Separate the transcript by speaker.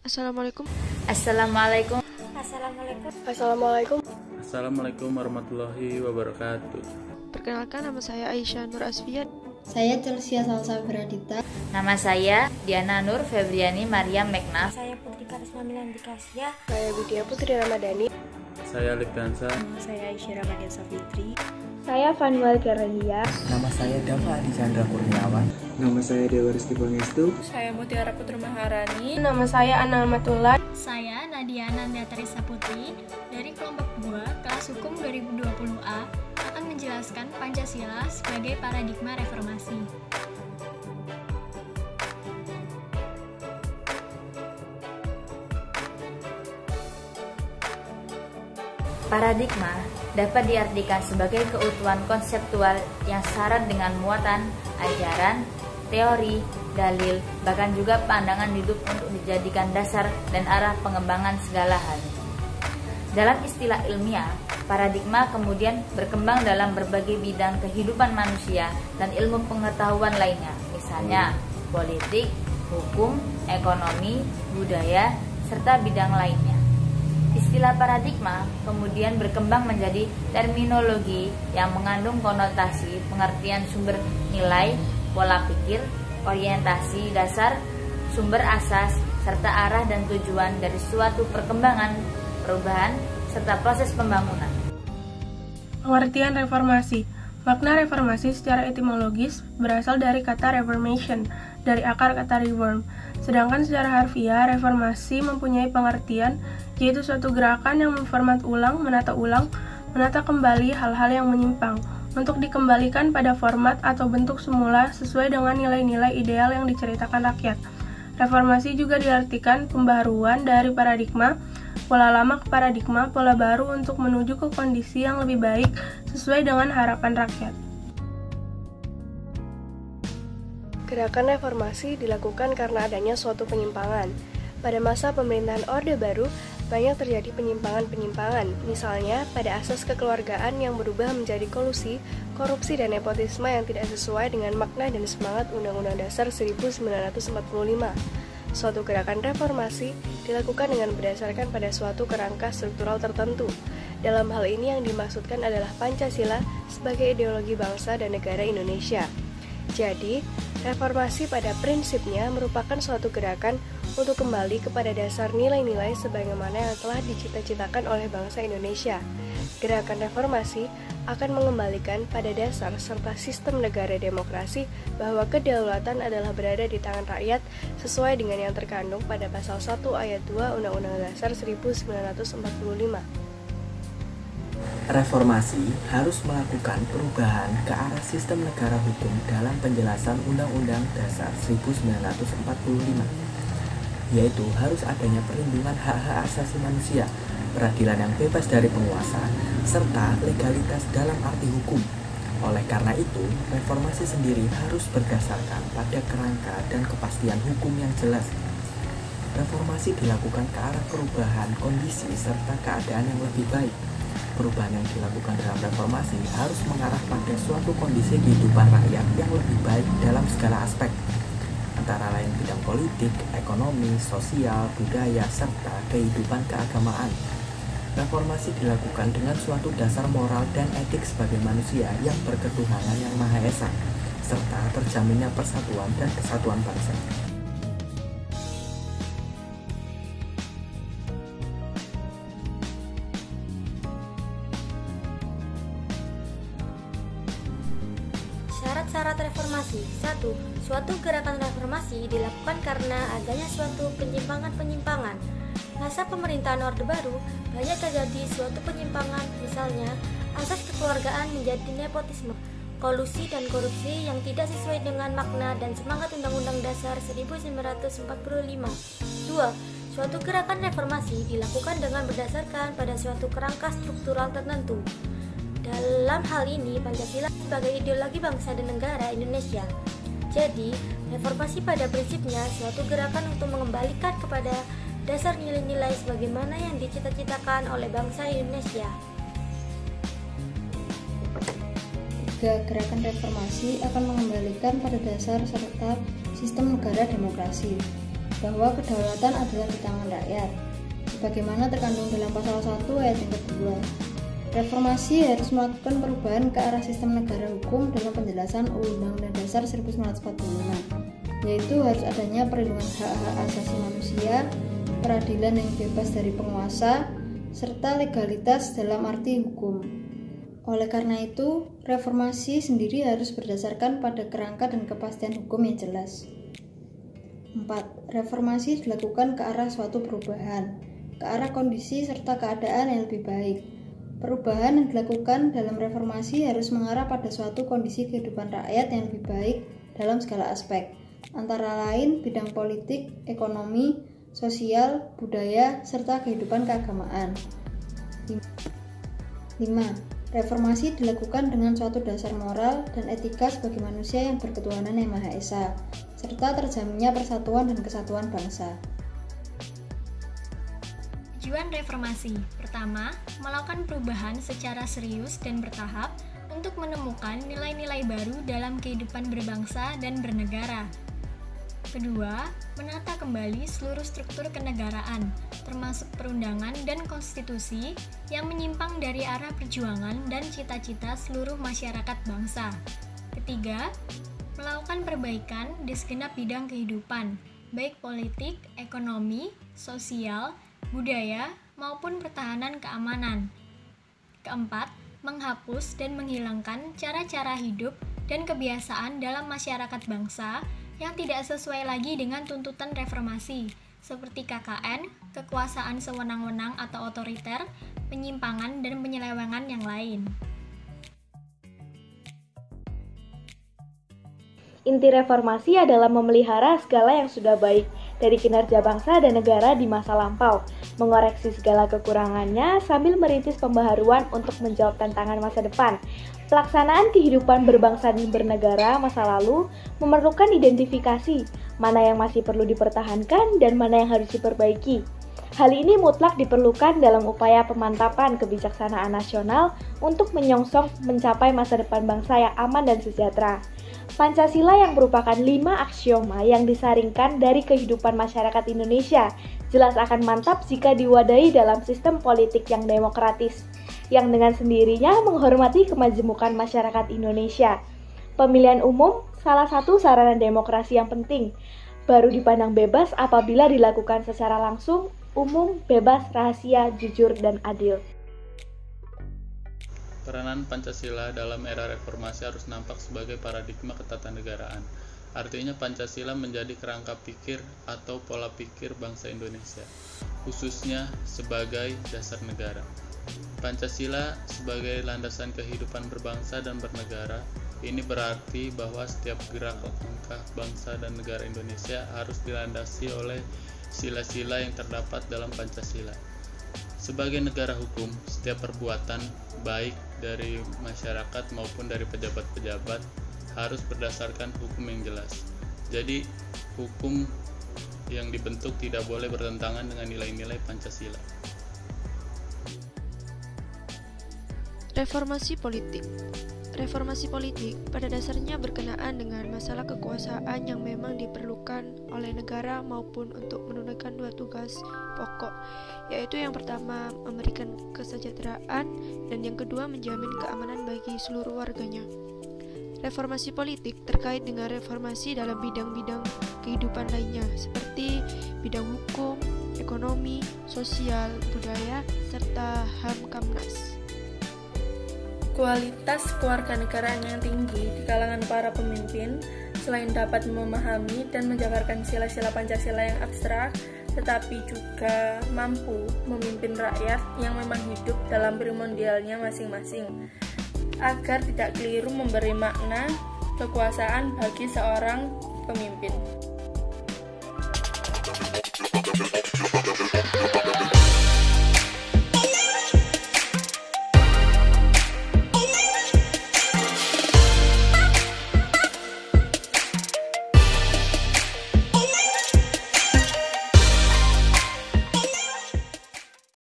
Speaker 1: Assalamualaikum.
Speaker 2: Assalamualaikum.
Speaker 3: Assalamualaikum.
Speaker 1: Assalamualaikum.
Speaker 4: Assalamualaikum warahmatullahi wabarakatuh.
Speaker 1: Perkenalkan, nama saya Aisyah Nur Asfiya.
Speaker 5: Saya Celsia Salsa Beradita.
Speaker 2: Nama saya Diana Nur Febriani Maryam Meknaf.
Speaker 3: Saya Putri Karisma Milandikasya.
Speaker 1: Saya Widya Putri Ramadhani.
Speaker 4: Saya Libdansa.
Speaker 6: Nama saya Aisyah Ramadan Safitri.
Speaker 7: Saya Fanual Kerelia.
Speaker 8: Nama saya Dava Adi Chandra Kurniawan.
Speaker 9: Nama saya Dewa Rizky Pangestu.
Speaker 6: Saya Mutiara Putri Maharani.
Speaker 7: Nama saya Ana Amatullah.
Speaker 10: Saya Nadia Nanda Teresa Putri dari kelompok 2 kelas hukum 2020A akan menjelaskan Pancasila sebagai paradigma reformasi.
Speaker 2: Paradigma dapat diartikan sebagai keutuhan konseptual yang syarat dengan muatan, ajaran, teori, dalil, bahkan juga pandangan hidup untuk dijadikan dasar dan arah pengembangan segala hal. Dalam istilah ilmiah, paradigma kemudian berkembang dalam berbagai bidang kehidupan manusia dan ilmu pengetahuan lainnya, misalnya politik, hukum, ekonomi, budaya, serta bidang lainnya. Istilah paradigma kemudian berkembang menjadi terminologi yang mengandung konotasi pengertian sumber nilai, pola pikir, orientasi dasar, sumber asas, serta arah dan tujuan dari suatu perkembangan, perubahan, serta proses pembangunan.
Speaker 7: Pengertian reformasi. Makna reformasi secara etimologis berasal dari kata reformation, dari akar kata reform. Sedangkan secara harfiah, reformasi mempunyai pengertian yaitu suatu gerakan yang memformat ulang, menata kembali hal-hal yang menyimpang, untuk dikembalikan pada format atau bentuk semula sesuai dengan nilai-nilai ideal yang diceritakan rakyat. Reformasi juga diartikan pembaharuan dari paradigma, pola lama ke paradigma, pola baru untuk menuju ke kondisi yang lebih baik sesuai dengan harapan rakyat.
Speaker 1: Gerakan reformasi dilakukan karena adanya suatu penyimpangan. Pada masa pemerintahan Orde Baru, banyak terjadi penyimpangan-penyimpangan, misalnya pada asas kekeluargaan yang berubah menjadi kolusi, korupsi, dan nepotisme yang tidak sesuai dengan makna dan semangat Undang-Undang Dasar 1945. Suatu gerakan reformasi dilakukan dengan berdasarkan pada suatu kerangka struktural tertentu. Dalam hal ini yang dimaksudkan adalah Pancasila sebagai ideologi bangsa dan negara Indonesia. Jadi, reformasi pada prinsipnya merupakan suatu gerakan untuk kembali kepada dasar nilai-nilai sebagaimana yang telah dicita-citakan oleh bangsa Indonesia. Gerakan reformasi akan mengembalikan pada dasar serta sistem negara demokrasi bahwa kedaulatan adalah berada di tangan rakyat sesuai dengan yang terkandung pada pasal 1 ayat 2 Undang-Undang Dasar 1945.
Speaker 8: Reformasi harus melakukan perubahan ke arah sistem negara hukum dalam penjelasan Undang-Undang Dasar 1945, yaitu harus adanya perlindungan hak-hak asasi manusia, peradilan yang bebas dari penguasa, serta legalitas dalam arti hukum. Oleh karena itu, reformasi sendiri harus berdasarkan pada kerangka dan kepastian hukum yang jelas. Reformasi dilakukan ke arah perubahan kondisi serta keadaan yang lebih baik. Perubahan yang dilakukan dalam reformasi harus mengarah pada suatu kondisi kehidupan rakyat yang lebih baik dalam segala aspek, antara lain bidang politik, ekonomi, sosial, budaya, serta kehidupan keagamaan. Reformasi dilakukan dengan suatu dasar moral dan etik sebagai manusia yang berketuhanan yang Maha Esa, serta terjaminnya persatuan dan kesatuan bangsa.
Speaker 3: Syarat-syarat reformasi. 1. Suatu gerakan reformasi dilakukan karena adanya suatu penyimpangan-penyimpangan. Masa pemerintahan Orde Baru banyak terjadi suatu penyimpangan, misalnya asas kekeluargaan menjadi nepotisme, kolusi dan korupsi yang tidak sesuai dengan makna dan semangat Undang-Undang Dasar 1945. 2. Suatu gerakan reformasi dilakukan dengan berdasarkan pada suatu kerangka struktural tertentu. Dalam hal ini, Pancasila sebagai ideologi bangsa dan negara Indonesia. Jadi, reformasi pada prinsipnya suatu gerakan untuk mengembalikan kepada dasar nilai-nilai sebagaimana yang dicita-citakan oleh bangsa Indonesia.
Speaker 5: 3. Gerakan reformasi akan mengembalikan pada dasar serta sistem negara demokrasi. bahwa kedaulatan adalah di tangan rakyat, sebagaimana terkandung dalam pasal 1 ayat yang kedua. Reformasi harus melakukan perubahan ke arah sistem negara hukum dalam penjelasan Undang-Undang Dasar 1945, yaitu harus adanya perlindungan hak-hak asasi manusia, peradilan yang bebas dari penguasa, serta legalitas dalam arti hukum. Oleh karena itu, reformasi sendiri harus berdasarkan pada kerangka dan kepastian hukum yang jelas. 4. Reformasi dilakukan ke arah suatu perubahan, ke arah kondisi serta keadaan yang lebih baik. Perubahan yang dilakukan dalam reformasi harus mengarah pada suatu kondisi kehidupan rakyat yang lebih baik dalam segala aspek, antara lain bidang politik, ekonomi, sosial, budaya, serta kehidupan keagamaan. 5. Reformasi dilakukan dengan suatu dasar moral dan etika sebagai manusia yang berketuhanan yang Maha Esa, serta terjaminnya persatuan dan kesatuan bangsa.
Speaker 10: Tujuan reformasi pertama, melakukan perubahan secara serius dan bertahap untuk menemukan nilai-nilai baru dalam kehidupan berbangsa dan bernegara. Kedua, menata kembali seluruh struktur kenegaraan, termasuk perundangan dan konstitusi yang menyimpang dari arah perjuangan dan cita-cita seluruh masyarakat bangsa. Ketiga, melakukan perbaikan di segenap bidang kehidupan, baik politik, ekonomi, sosial, budaya, maupun pertahanan keamanan. Keempat, menghapus dan menghilangkan cara-cara hidup dan kebiasaan dalam masyarakat bangsa yang tidak sesuai lagi dengan tuntutan reformasi, seperti KKN, kekuasaan sewenang-wenang atau otoriter, penyimpangan, dan penyelewengan yang lain.
Speaker 11: Inti reformasi adalah memelihara segala yang sudah baik dari kinerja bangsa dan negara di masa lampau, mengoreksi segala kekurangannya sambil merintis pembaharuan untuk menjawab tantangan masa depan. Pelaksanaan kehidupan berbangsa dan bernegara masa lalu memerlukan identifikasi mana yang masih perlu dipertahankan dan mana yang harus diperbaiki. Hal ini mutlak diperlukan dalam upaya pemantapan kebijaksanaan nasional untuk menyongsong mencapai masa depan bangsa yang aman dan sejahtera. Pancasila yang merupakan 5 aksioma yang disaringkan dari kehidupan masyarakat Indonesia jelas akan mantap jika diwadahi dalam sistem politik yang demokratis, yang dengan sendirinya menghormati kemajemukan masyarakat Indonesia. Pemilihan umum salah satu sarana demokrasi yang penting, baru dipandang bebas apabila dilakukan secara langsung, umum, bebas, rahasia, jujur, dan adil.
Speaker 4: Peranan Pancasila dalam era reformasi harus nampak sebagai paradigma ketatanegaraan. Artinya Pancasila menjadi kerangka pikir atau pola pikir bangsa Indonesia, khususnya sebagai dasar negara. Pancasila sebagai landasan kehidupan berbangsa dan bernegara, ini berarti bahwa setiap gerak langkah bangsa dan negara Indonesia harus dilandasi oleh sila-sila yang terdapat dalam Pancasila. Sebagai negara hukum, setiap perbuatan, baik dari masyarakat maupun dari pejabat-pejabat, harus berdasarkan hukum yang jelas. Jadi, hukum yang dibentuk tidak boleh bertentangan dengan nilai-nilai Pancasila.
Speaker 7: Reformasi politik. Reformasi politik pada dasarnya berkenaan dengan masalah kekuasaan yang memang diperlukan oleh negara maupun untuk menunaikan 2 tugas pokok, yaitu yang pertama memberikan kesejahteraan dan yang kedua menjamin keamanan bagi seluruh warganya. Reformasi politik terkait dengan reformasi dalam bidang-bidang kehidupan lainnya seperti bidang hukum, ekonomi, sosial, budaya, serta HAM Kamnas.
Speaker 6: Kualitas kewarganegaraan yang tinggi di kalangan para pemimpin selain dapat memahami dan menjabarkan sila-sila Pancasila yang abstrak, tetapi juga mampu memimpin rakyat yang memang hidup dalam primordialnya masing-masing, agar tidak keliru memberi makna kekuasaan bagi seorang pemimpin.